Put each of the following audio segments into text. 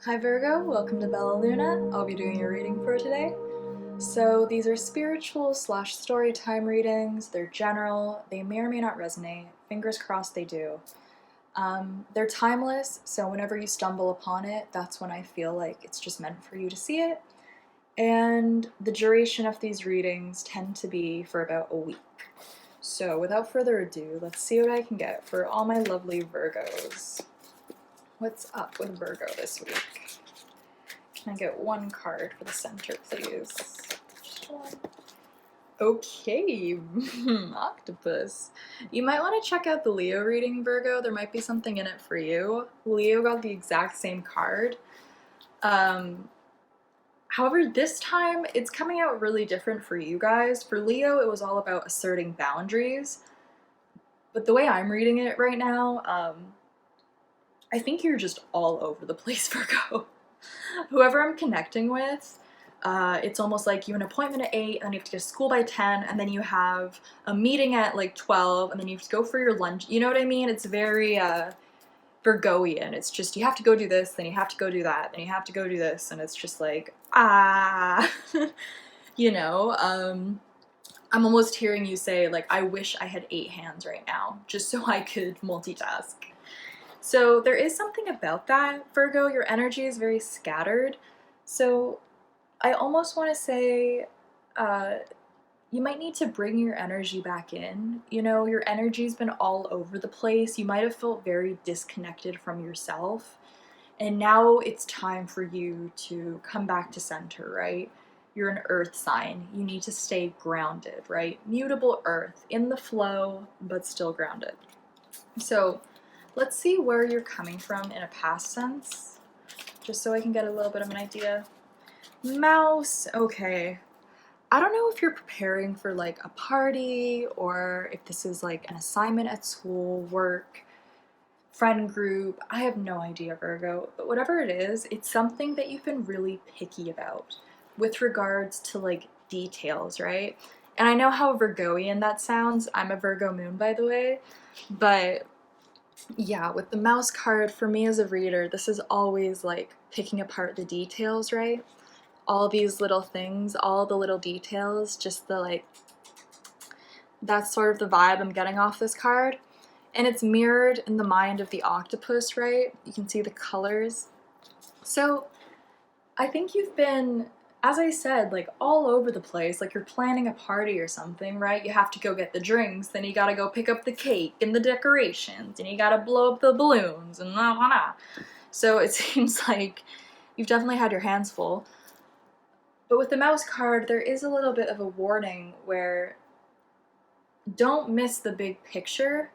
Hi Virgo, welcome to Bella Luna. I'll be doing your reading for today. So these are spiritual slash story time readings. They're general. They may or may not resonate. Fingers crossed they do. They're timeless, so whenever you stumble upon it, that's when I feel like it's just meant for you to see it. And the duration of these readings tend to be for about a week. So without further ado, let's see what I can get for all my lovely Virgos. What's up with Virgo this week? Can I get one card for the center, please? Okay, octopus. You might want to check out the Leo reading, Virgo. There might be something in it for you. Leo got the exact same card. However, this time it's coming out really different for you guys. For Leo, it was all about asserting boundaries. But the way I'm reading it right now, I think you're just all over the place, Virgo. Whoever I'm connecting with, it's almost like you have an appointment at 8, and you have to get to school by 10, and then you have a meeting at like 12, and then you have to go for your lunch. You know what I mean? It's very Virgoian. It's just you have to go do this, then you have to go do that, then you have to go do this, and it's just like, you know, I'm almost hearing you say, like, I wish I had 8 hands right now, just so I could multitask. So there is something about that, Virgo. Your energy is very scattered. So I almost want to say you might need to bring your energy back in. You know, your energy's been all over the place. You might have felt very disconnected from yourself. And now it's time for you to come back to center, right? You're an earth sign. You need to stay grounded, right? Mutable earth, in the flow, but still grounded. So let's see where you're coming from in a past sense, just so I can get a little bit of an idea. Mouse, okay. I don't know if you're preparing for like a party or if this is like an assignment at school, work, friend group. I have no idea, Virgo. But whatever it is, it's something that you've been really picky about with regards to like details, right? And I know how Virgoian that sounds. I'm a Virgo moon, by the way. But yeah, with the mouse card, for me as a reader, this is always like picking apart the details, right? All these little things, all the little details, just the like, that's sort of the vibe I'm getting off this card. And it's mirrored in the mind of the octopus, right? You can see the colors. So I think you've been, as I said, like all over the place. Like you're planning a party or something, right? You have to go get the drinks, then you gotta go pick up the cake and the decorations, and you gotta blow up the balloons and blah, blah, blah. So it seems like you've definitely had your hands full. But with the mouse card, there is a little bit of a warning where don't miss the big picture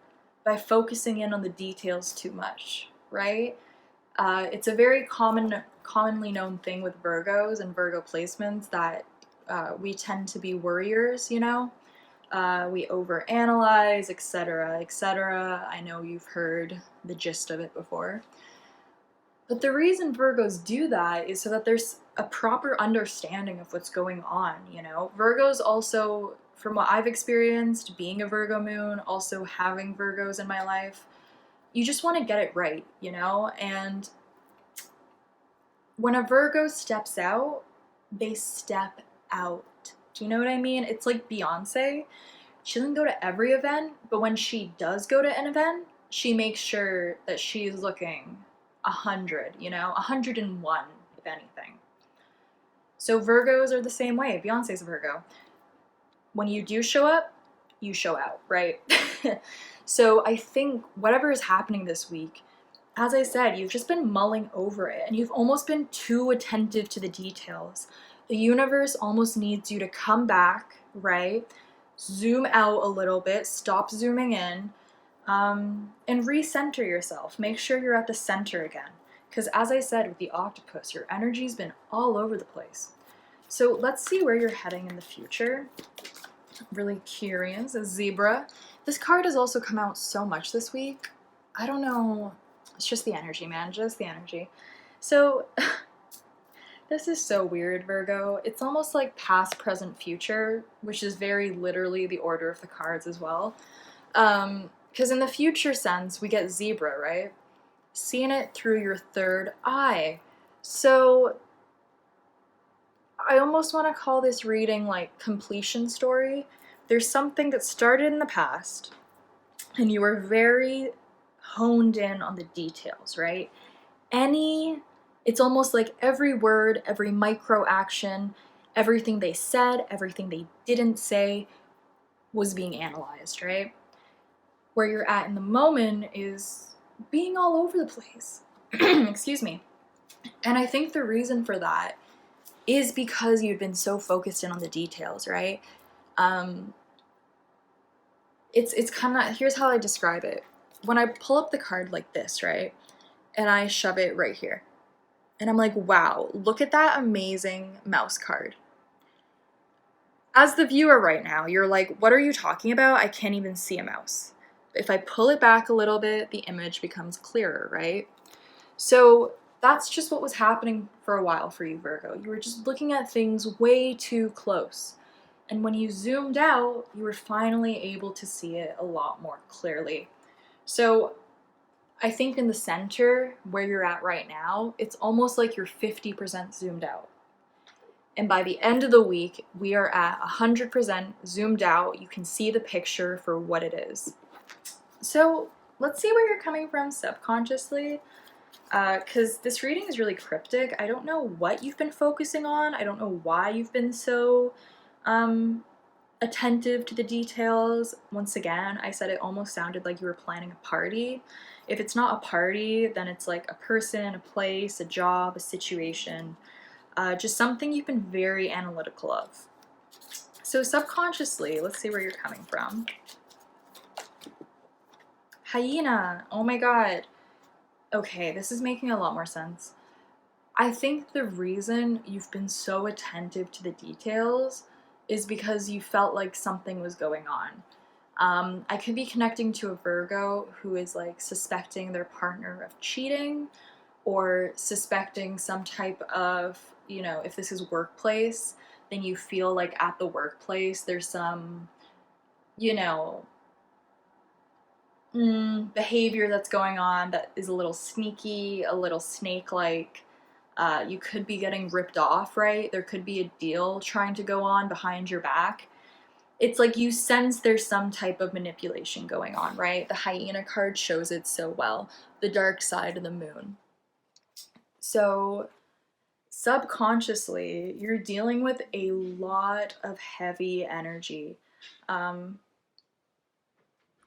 by focusing in on the details too much, right? It's a very commonly known thing with Virgos and Virgo placements that we tend to be worriers, you know? We overanalyze, etc., etc. I know you've heard the gist of it before. But the reason Virgos do that is so that there's a proper understanding of what's going on, you know? Virgos also, from what I've experienced, being a Virgo moon, also having Virgos in my life, you just want to get it right, you know? And when a Virgo steps out, they step out. Do you know what I mean? It's like Beyonce. She doesn't go to every event, but when she does go to an event, she makes sure that she's looking 100, you know? 101, if anything. So Virgos are the same way. Beyonce's a Virgo. When you do show up, you show out, right? So I think whatever is happening this week, as I said, you've just been mulling over it and you've almost been too attentive to the details. The universe almost needs you to come back, right? Zoom out a little bit, stop zooming in, and recenter yourself. Make sure you're at the center again. Because as I said with the octopus, your energy's been all over the place. So let's see where you're heading in the future. Really curious. A zebra. This card has also come out so much this week. I don't know. It's just the energy, man. Just the energy. So this is so weird, Virgo. It's almost like past, present, future, which is very literally the order of the cards as well. Because in the future sense, we get zebra, right? Seeing it through your third eye. So I almost want to call this reading like completion story. There's something that started in the past, and you were very honed in on the details, right? It's almost like every word, every micro action, everything they said, everything they didn't say was being analyzed, right? Where you're at in the moment is being all over the place. Excuse me. And I think the reason for that is because you've been so focused in on the details, right? Um, it's kind of, here's how I describe it. When I pull up the card like this, right, and I shove it right here, and I'm like, wow, look at that amazing mouse card. As the viewer right now, you're like, what are you talking about? I can't even see a mouse. If I pull it back a little bit, the image becomes clearer, right? So that's just what was happening for a while for you, Virgo. You were just looking at things way too close. And when you zoomed out, you were finally able to see it a lot more clearly. So I think in the center, where you're at right now, it's almost like you're 50% zoomed out. And by the end of the week, we are at 100% zoomed out. You can see the picture for what it is. So let's see where you're coming from subconsciously, because this reading is really cryptic. I don't know what you've been focusing on. I don't know why you've been so attentive to the details. Once again, I said it almost sounded like you were planning a party. If it's not a party, then it's like a person, a place, a job, a situation. Just something you've been very analytical of. So subconsciously, let's see where you're coming from. Hyena, oh my god. Okay, this is making a lot more sense. I think the reason you've been so attentive to the details is because you felt like something was going on. I could be connecting to a Virgo who is like suspecting their partner of cheating, or suspecting some type of, if this is workplace, then you feel like at the workplace there's some, you know, behavior that's going on that is a little sneaky, a little snake-like. You could be getting ripped off, right? There could be a deal trying to go on behind your back. It's like you sense there's some type of manipulation going on, right? The hyena card shows it so well. The dark side of the moon. So subconsciously, you're dealing with a lot of heavy energy. And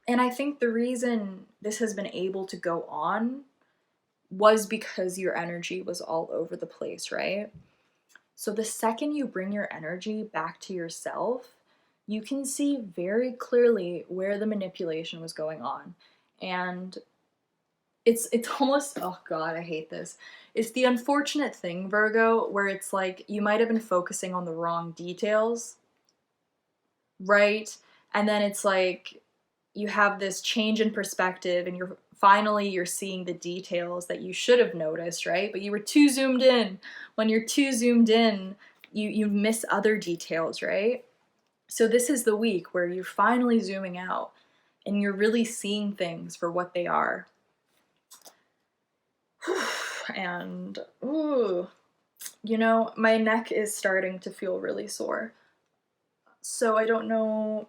I think the reason this has been able to go on was because your energy was all over the place, right? So the second you bring your energy back to yourself, you can see very clearly where the manipulation was going on. And it's almost, oh god, I hate this. It's the unfortunate thing, Virgo, where it's like you might have been focusing on the wrong details, right? And then it's like you have this change in perspective, and you're seeing the details that you should have noticed, right? But you were too zoomed in. When you're too zoomed in, you miss other details, right? So this is the week where you're finally zooming out and you're really seeing things for what they are. And ooh, my neck is starting to feel really sore. So I don't know,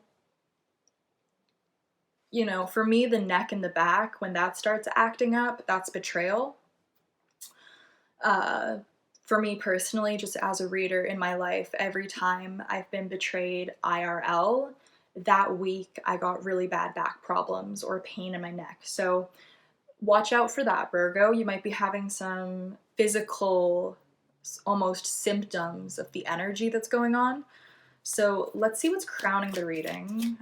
for me, the neck and the back, when that starts acting up, that's betrayal. Uh, for me personally, just as a reader in my life, every time I've been betrayed IRL, that week I got really bad back problems or pain in my neck. So watch out for that, Virgo. You might be having some physical, almost symptoms of the energy that's going on. So let's see what's crowning the reading.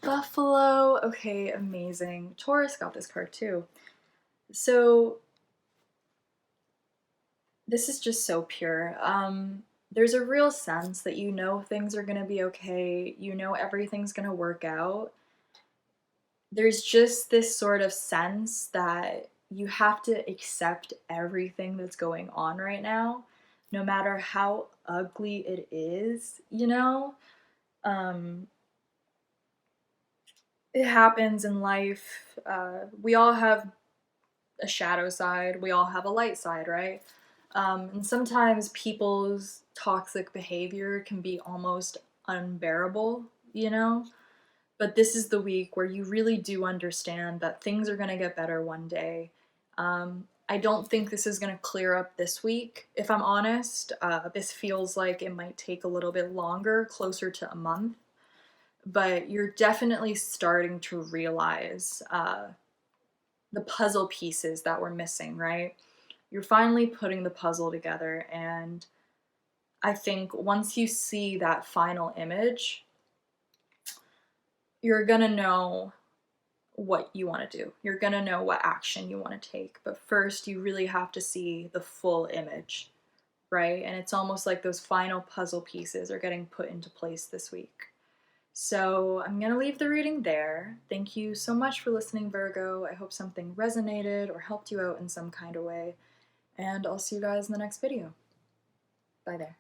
Buffalo. Okay, amazing. Taurus got this card too. So this is just so pure. There's a real sense that things are going to be okay. Everything's going to work out. There's just this sort of sense that you have to accept everything that's going on right now, no matter how ugly it is, It happens in life. We all have a shadow side. We all have a light side, right? And sometimes people's toxic behavior can be almost unbearable, you know? But this is the week where you really do understand that things are going to get better one day. I don't think this is going to clear up this week, if I'm honest. This feels like it might take a little bit longer, closer to a month. But you're definitely starting to realize the puzzle pieces that were missing, right? You're finally putting the puzzle together, and I think once you see that final image, you're gonna know what you want to do. You're gonna know what action you want to take. But first, you really have to see the full image, right? And it's almost like those final puzzle pieces are getting put into place this week. So I'm gonna leave the reading there. Thank you so much for listening, Virgo. I hope something resonated or helped you out in some kind of way. And I'll see you guys in the next video. Bye there.